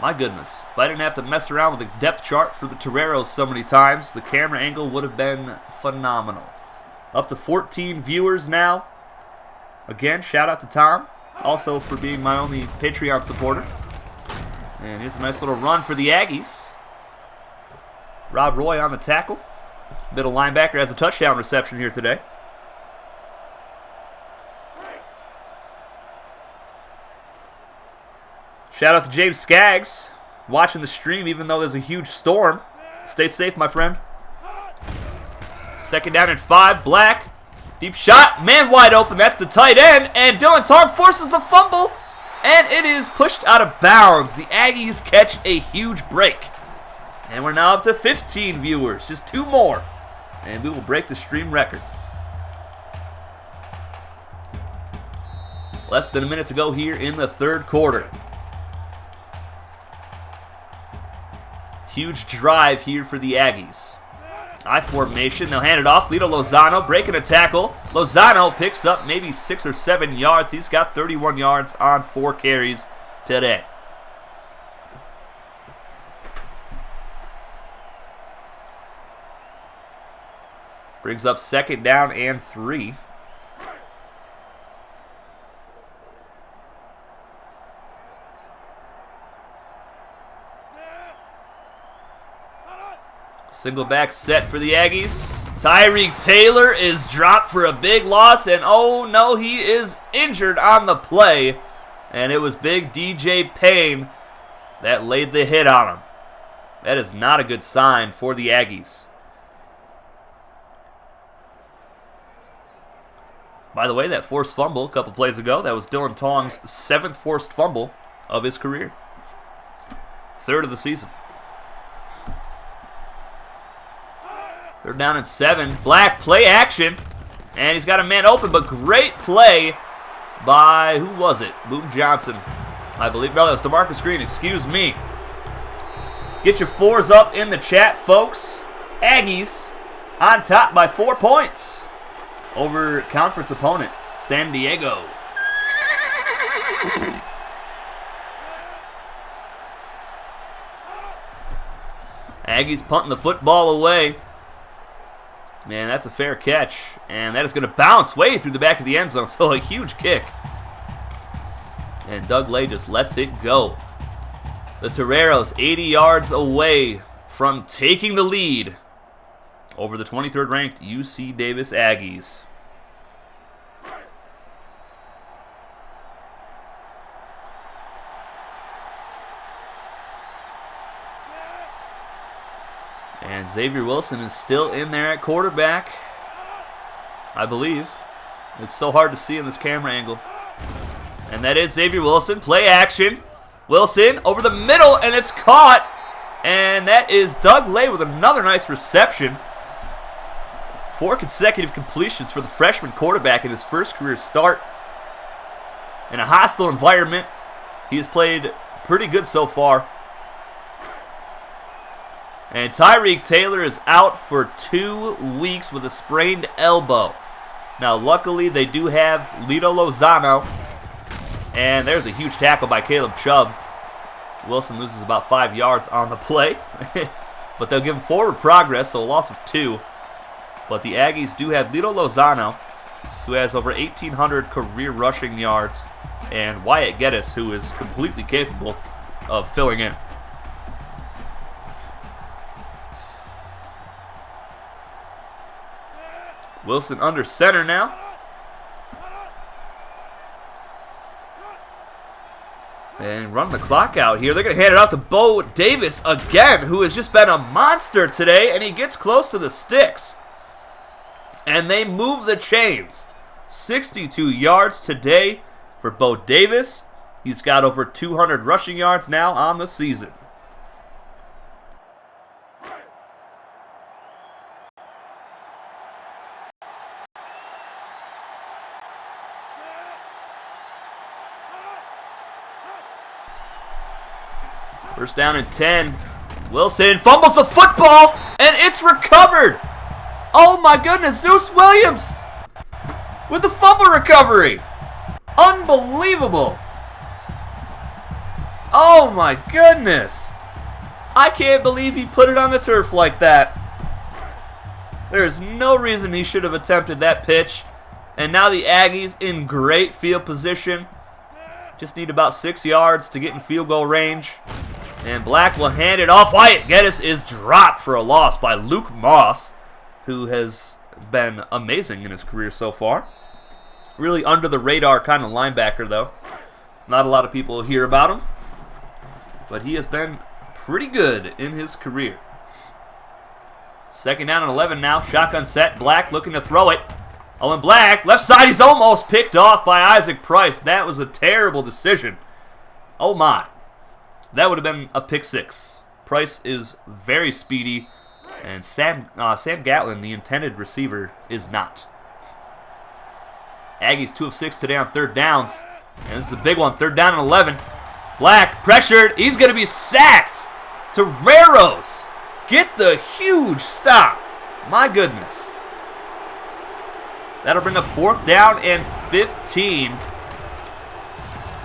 My goodness, if I didn't have to mess around with the depth chart for the Toreros so many times, the camera angle would have been phenomenal. Up to 14 viewers now. Again, shout out to Tom, also for being my only Patreon supporter. And here's a nice little run for the Aggies. Rob Roy on the tackle. Middle linebacker has a touchdown reception here today. Shout out to James Skaggs, watching the stream even though there's a huge storm. Stay safe, my friend. 2nd down and 5, Black. Deep shot, man wide open, that's the tight end. And Dylan Tong forces the fumble, and it is pushed out of bounds. The Aggies catch a huge break. And we're now up to 15 viewers, just 2 more. And we will break the stream record. Less than a minute to go here in the 3rd quarter. Huge drive here for the Aggies. I formation, they'll hand it off. Lito Lozano breaking a tackle. Lozano picks up maybe 6 or 7 yards. He's got 31 yards on 4 carries today. Brings up 2nd down and 3. Single back set for the Aggies. Tyreek Taylor is dropped for a big loss, and oh no, he is injured on the play. And it was big DJ Payne that laid the hit on him. That is not a good sign for the Aggies. By the way, that forced fumble a couple plays ago, that was Dylan Tong's 7th forced fumble of his career. 3rd of the season. 3rd down and 7. Black, play action. And he's got a man open, but great play by, who was it? Boom Johnson, I believe. No, that was DeMarcus Green, excuse me. Get your 4s up in the chat, folks. Aggies on top by 4 points over conference opponent, San Diego. Aggies punting the football away. Man, that's a fair catch. And that is going to bounce way through the back of the end zone. So a huge kick. And Doug Lay just lets it go. The Toreros 80 yards away from taking the lead over the 23rd ranked UC Davis Aggies. And Xavier Wilson is still in there at quarterback, I believe. It's so hard to see in this camera angle. And that is Xavier Wilson. Play action. Wilson over the middle, and it's caught. And that is Doug Lay with another nice reception. 4 consecutive completions for the freshman quarterback in his first career start. In a hostile environment, he has played pretty good so far. And Tyreek Taylor is out for 2 weeks with a sprained elbow. Now, luckily, they do have Lito Lozano. And there's a huge tackle by Caleb Chubb. Wilson loses about 5 yards on the play. But they'll give him forward progress, so a loss of 2. But the Aggies do have Lito Lozano, who has over 1,800 career rushing yards, and Wyatt Geddes, who is completely capable of filling in. Wilson under center now. And run the clock out here. They're going to hand it off to Bo Davis again, who has just been a monster today, and he gets close to the sticks. And they move the chains. 62 yards today for Bo Davis. He's got over 200 rushing yards now on the season. First down and 10. Wilson fumbles the football, and it's recovered. Oh my goodness, Zeus Williams with the fumble recovery. Unbelievable. Oh my goodness. I can't believe he put it on the turf like that. There's no reason he should have attempted that pitch. And now the Aggies in great field position. Just need about 6 yards to get in field goal range. And Black will hand it off. Wyatt Geddes is dropped for a loss by Luke Moss, who has been amazing in his career so far. Really under the radar kind of linebacker, though. Not a lot of people hear about him, but he has been pretty good in his career. Second down and 11 now. Shotgun set. Black looking to throw it. Owen Black, left side, he's almost picked off by Isaac Price. That was a terrible decision. Oh my. That would have been a pick six. Price is very speedy, and Sam Gatlin, the intended receiver, is not. Aggies 2 of 6 today on third downs, and this is a big one. Third down and 11. Black pressured. He's going to be sacked. Toreros get the huge stop. My goodness. That'll bring up fourth down and 15.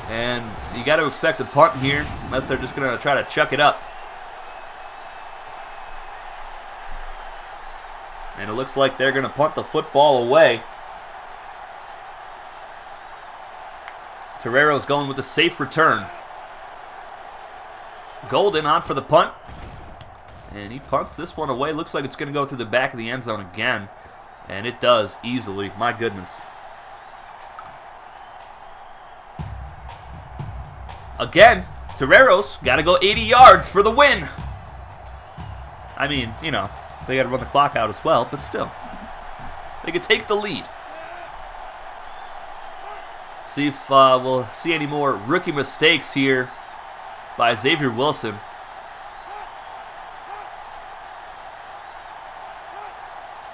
And you got to expect a punt here, unless they're just going to try to chuck it up. And it looks like they're going to punt the football away. Torero's going with a safe return. Golden on for the punt. And he punts this one away. Looks like it's going to go through the back of the end zone again. And it does easily. My goodness. Again, Toreros got to go 80 yards for the win. I mean, you know, they got to run the clock out as well, but still. They could take the lead. See if we'll see any more rookie mistakes here by Xavier Wilson.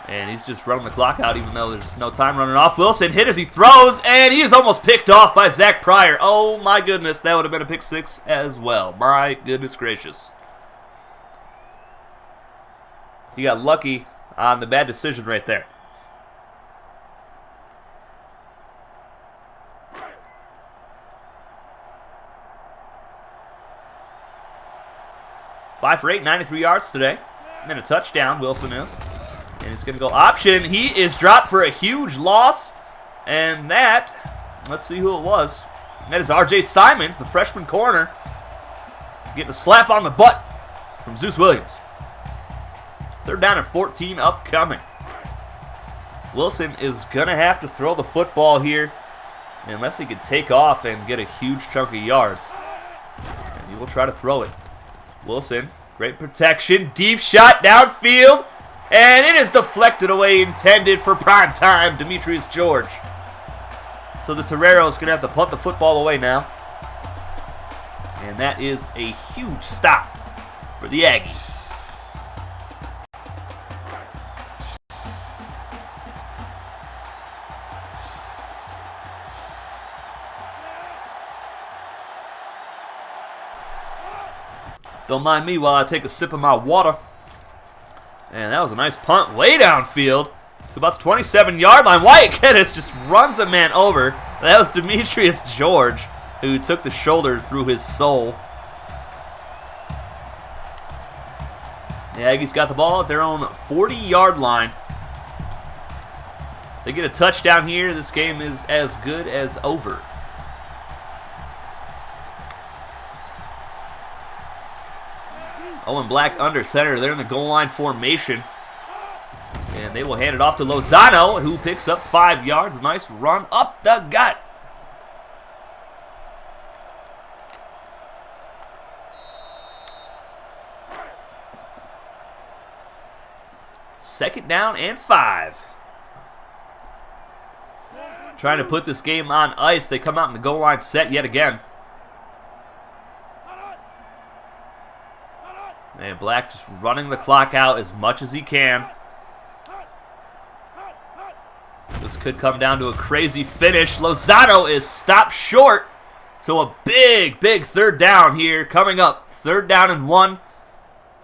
And he's just running the clock out even though there's no time running off. Wilson hit as he throws, and he is almost picked off by Zach Pryor. Oh my goodness, that would have been a pick six as well. My goodness gracious. He got lucky on the bad decision right there. Five for 8, 93 yards today. And a touchdown, Wilson is. And he's going to go option. He is dropped for a huge loss. And that, let's see who it was. That is R.J. Simons, the freshman corner. Getting a slap on the butt from Zeus Williams. Third down and 14 upcoming. Wilson is going to have to throw the football here. Unless he could take off and get a huge chunk of yards. And he will try to throw it. Wilson, great protection. Deep shot downfield. And it is deflected away, intended for prime time, Demetrius George. So the Toreros going to have to punt the football away now. And that is a huge stop for the Aggies. Don't mind me while I take a sip of my water. And that was a nice punt way downfield. to about the 27-yard line. Wyatt Geddes just runs a man over. That was Demetrius George, who took the shoulder through his soul. The Aggies got the ball at their own 40-yard line. They get a touchdown here. This game is as good as over. Owen Black under center. They're in the goal line formation. And they will hand it off to Lozano, who picks up 5 yards. Nice run up the gut. Second down and 5. Trying to put this game on ice. They come out in the goal line set yet again. And Black just running the clock out as much as he can. This could come down to a crazy finish. Lozano is stopped short. So a big, big third down here coming up. 3rd down and 1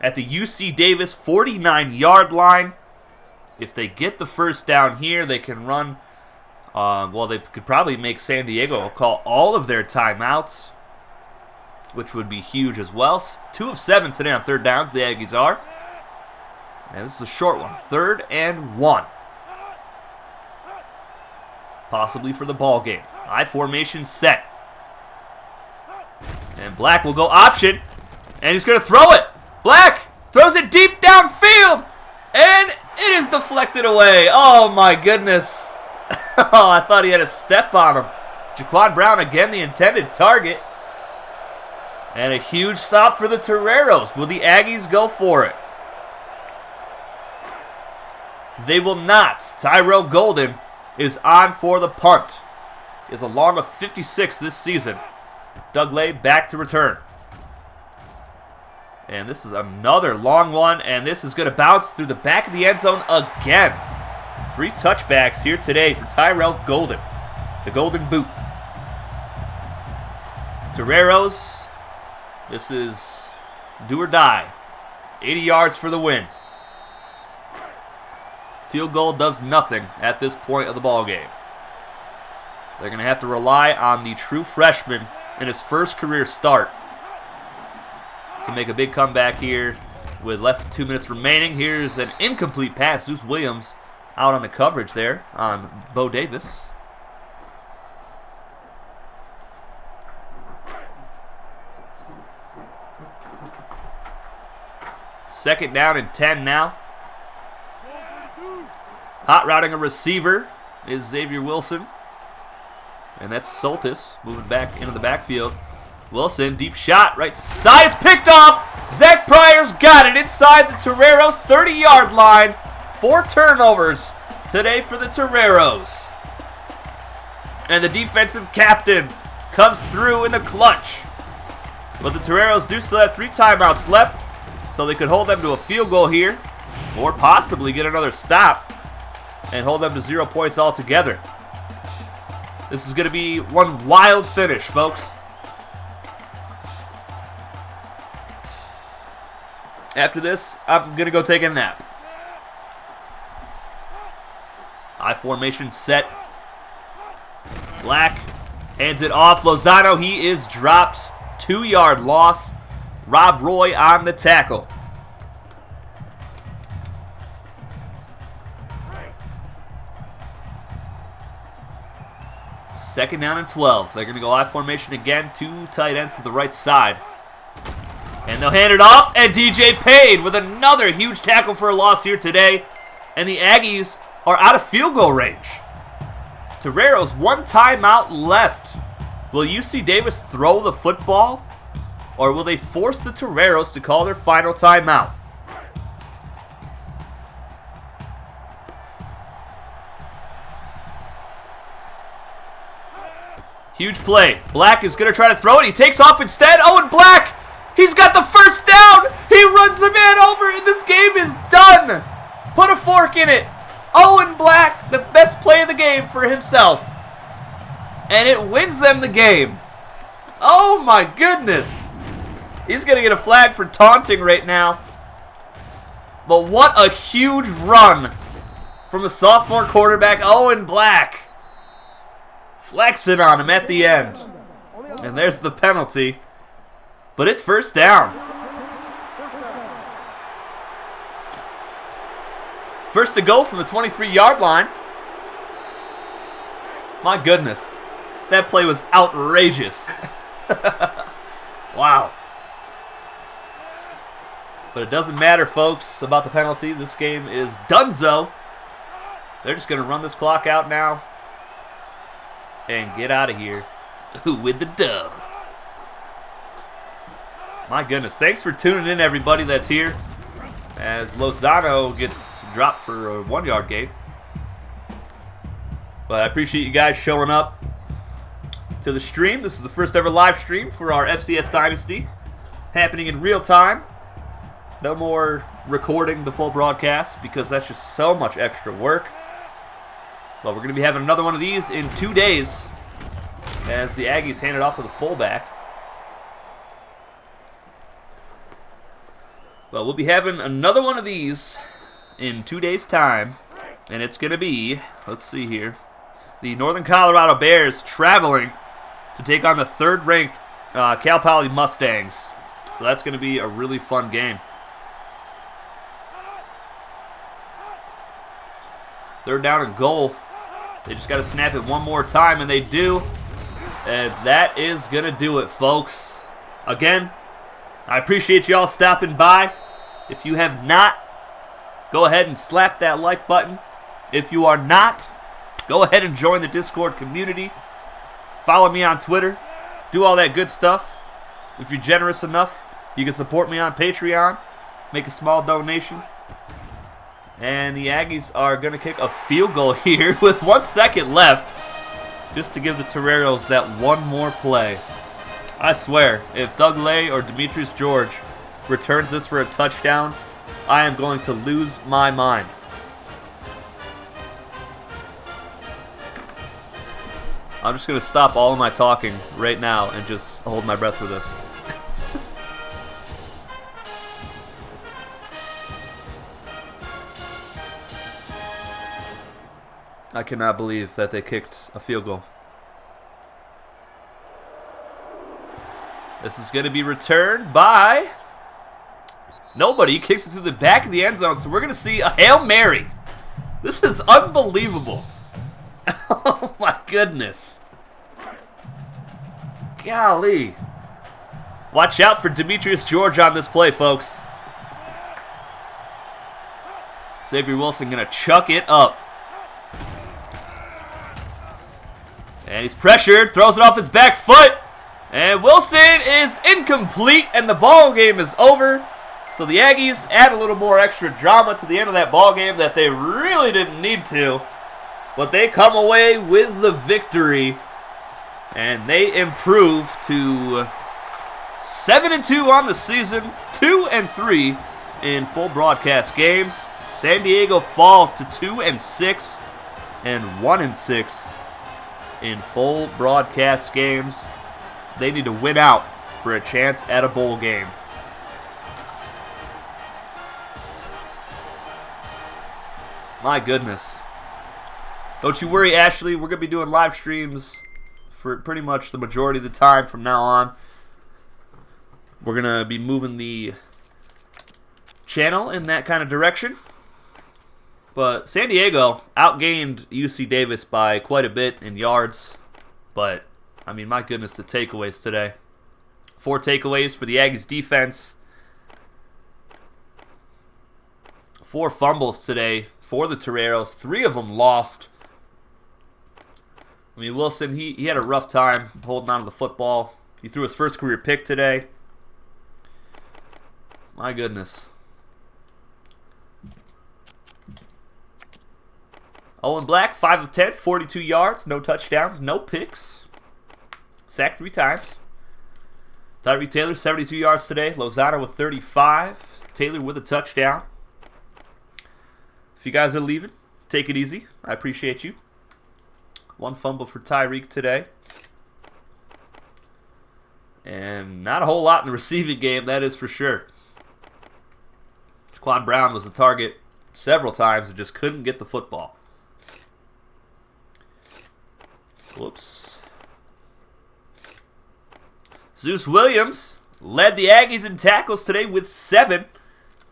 at the UC Davis 49-yard line. If they get the first down here, they can run. Well, they could probably make San Diego call all of their timeouts, which would be huge as well. 2 of 7 today on 3rd downs, the Aggies are. And this is a short one. 3rd and 1. Possibly for the ball game. I formation set. And Black will go option. And he's going to throw it. Black throws it deep downfield. And it is deflected away. Oh, my goodness. Oh, I thought he had a step on him. Jaquan Brown, again, the intended target. And a huge stop for the Toreros. Will the Aggies go for it? They will not. Tyrell Golden is on for the punt. He has a long of 56 this season. Doug Lay back to return. And this is another long one, and this is going to bounce through the back of the end zone again. 3 touchbacks here today for Tyrell Golden, the Golden Boot. Toreros, this is do or die. 80 yards for the win. Field goal does nothing at this point of the ball game. They're going to have to rely on the true freshman in his first career start to make a big comeback here with less than 2 minutes remaining. Here's an incomplete pass. Zeus Williams out on the coverage there on Bo Davis. Second down and 10 now. Hot routing a receiver is Xavier Wilson. And that's Soltis moving back into the backfield. Wilson, deep shot, right side. It's picked off. Zach Pryor's got it inside the Toreros 30-yard line. 4 turnovers today for the Toreros. And the defensive captain comes through in the clutch. But the Toreros do still have 3 timeouts left, so they could hold them to a field goal here, or possibly get another stop and hold them to 0 points altogether. This is going to be one wild finish, folks. After this, I'm going to go take a nap. I formation set. Black hands it off. Lozano, he is dropped. 2-yard loss. Rob Roy on the tackle. Second down and 12. They're going to go I formation again. 2 tight ends to the right side. And they'll hand it off. And DJ Payne with another huge tackle for a loss here today. And the Aggies are out of field goal range. Toreros, 1 timeout left. Will UC Davis throw the football? Or will they force the Toreros to call their final timeout? Huge play. Black is going to try to throw it. He takes off instead. Owen Black, he's got the first down. He runs the man over, and this game is done. Put a fork in it. Owen Black, the best play of the game for himself. And it wins them the game. Oh, my goodness. He's going to get a flag for taunting right now. But what a huge run from the sophomore quarterback, Owen Black. Flexing on him at the end. And there's the penalty. But it's first down. First to go from the 23-yard line. My goodness. That play was outrageous. Wow. But it doesn't matter, folks, about the penalty. This game is donezo. They're just going to run this clock out now and get out of here with the dub. My goodness. Thanks for tuning in, everybody that's here, as Lozano gets dropped for a 1-yard gain. But I appreciate you guys showing up to the stream. This is the first ever live stream for our FCS Dynasty, happening in real time. No more recording the full broadcast because that's just so much extra work. But we're going to be having another one of these in 2 days as the Aggies hand it off to the fullback. But we'll be having another one of these in 2 days' time. And it's going to be, let's see here, the Northern Colorado Bears traveling to take on the third-ranked Cal Poly Mustangs. So that's going to be a really fun game. Third down and goal. They just got to snap it one more time, and they do. And that is going to do it, folks. Again, I appreciate y'all stopping by. If you have not, go ahead and slap that like button. If you are not, go ahead and join the Discord community. Follow me on Twitter. Do all that good stuff. If you're generous enough, you can support me on Patreon. Make a small donation. And the Aggies are going to kick a field goal here with 1 second left, just to give the Toreros that one more play. I swear, if Doug Lay or Demetrius George returns this for a touchdown, I am going to lose my mind. I'm just going to stop all of my talking right now and just hold my breath for this. I cannot believe that they kicked a field goal. This is going to be returned by nobody. He kicks it through the back of the end zone, so we're going to see a Hail Mary. This is unbelievable. Oh my goodness. Golly. Watch out for Demetrius George on this play, folks. Xavier Wilson going to chuck it up. And he's pressured, throws it off his back foot. And Wilson is incomplete, and the ball game is over. So the Aggies add a little more extra drama to the end of that ball game that they really didn't need to. But they come away with the victory. And they improve to 7-2 on the season, 2-3 in full broadcast games. San Diego falls to 2-6 and 1-6 in full broadcast games. They need to win out for a chance at a bowl game. My goodness. Don't you worry, Ashley. We're going to be doing live streams for pretty much the majority of the time from now on. We're going to be moving the channel in that kind of direction. But San Diego outgained UC Davis by quite a bit in yards. But, I mean, my goodness, the takeaways today. 4 takeaways for the Aggies defense. 4 fumbles today for the Toreros. 3 of them lost. I mean, Wilson, he had a rough time holding on to the football. He threw his first career pick today. My goodness. Owen Black, 5 of 10, 42 yards, no touchdowns, no picks. Sacked 3 times. Tyreek Taylor, 72 yards today. Lozano with 35. Taylor with a touchdown. If you guys are leaving, take it easy. I appreciate you. 1 fumble for Tyreek today. And not a whole lot in the receiving game, that is for sure. Jaquan Brown was the target several times and just couldn't get the football. Whoops. Zeus Williams led the Aggies in tackles today with 7.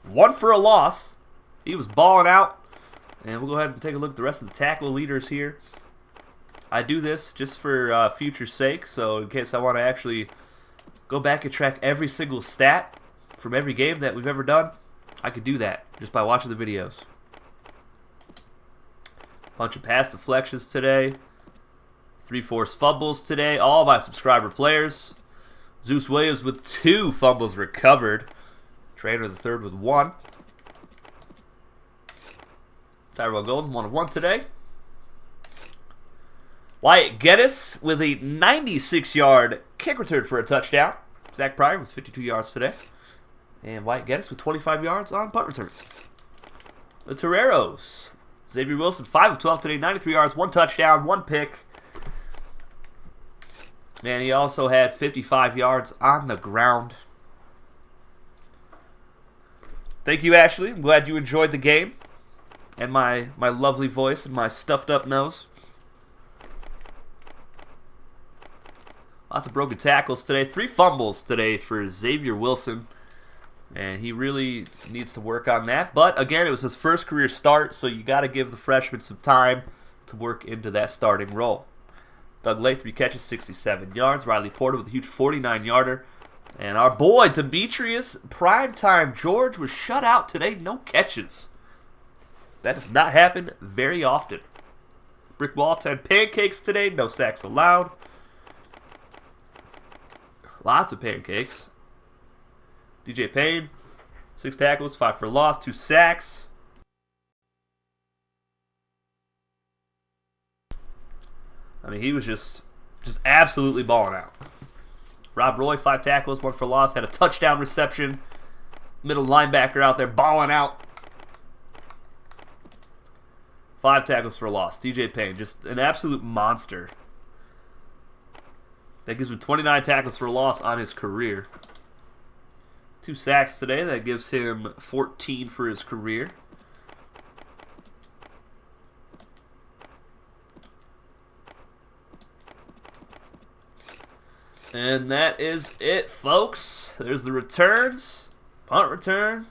1 for a loss. He was balling out. And we'll go ahead and take a look at the rest of the tackle leaders here. I do this just for future's sake, so in case I want to actually go back and track every single stat from every game that we've ever done, I could do that just by watching the videos. Bunch of pass deflections today. 3 forced fumbles today, all by subscriber players. Zeus Williams with 2 fumbles recovered. Trainer the third with 1. Tyrell Golden, 1 of 1 today. Wyatt Geddes with a 96-yard kick return for a touchdown. Zach Pryor with 52 yards today. And Wyatt Geddes with 25 yards on punt returns. The Toreros. Xavier Wilson, 5 of 12 today, 93 yards, 1 touchdown, 1 pick. And he also had 55 yards on the ground. Thank you, Ashley. I'm glad you enjoyed the game. And my lovely voice and my stuffed up nose. Lots of broken tackles today. 3 fumbles today for Xavier Wilson. And he really needs to work on that. But, again, it was his first career start, so you got to give the freshman some time to work into that starting role. Doug Lay, 3 catches, 67 yards. Riley Porter with a huge 49-yarder. And our boy, Demetrius Primetime George, was shut out today. No catches. That does not happen very often. Brick Wall, 10 pancakes today. No sacks allowed. Lots of pancakes. DJ Payne, 6 tackles, 5 for loss, 2 sacks. I mean, he was just absolutely balling out. Rob Roy, 5 tackles, 1 for loss, had a touchdown reception. Middle linebacker out there balling out. 5 tackles for a loss. DJ Payne, just an absolute monster. That gives him 29 tackles for a loss on his career. 2 sacks today. That gives him 14 for his career. And that is it, folks. There's the returns. Punt return.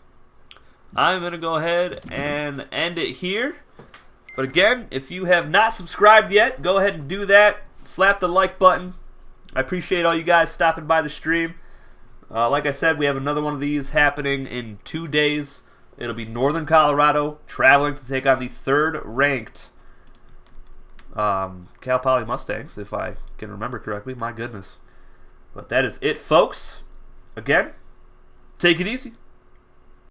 I'm going to go ahead and end it here. But again, if you have not subscribed yet, go ahead and do that. Slap the like button. I appreciate all you guys stopping by the stream. Like I said, we have another one of these happening in 2 days. It'll be Northern Colorado traveling to take on the 3rd-ranked Cal Poly Mustangs, if I can remember correctly. My goodness. But that is it, folks. Again, take it easy.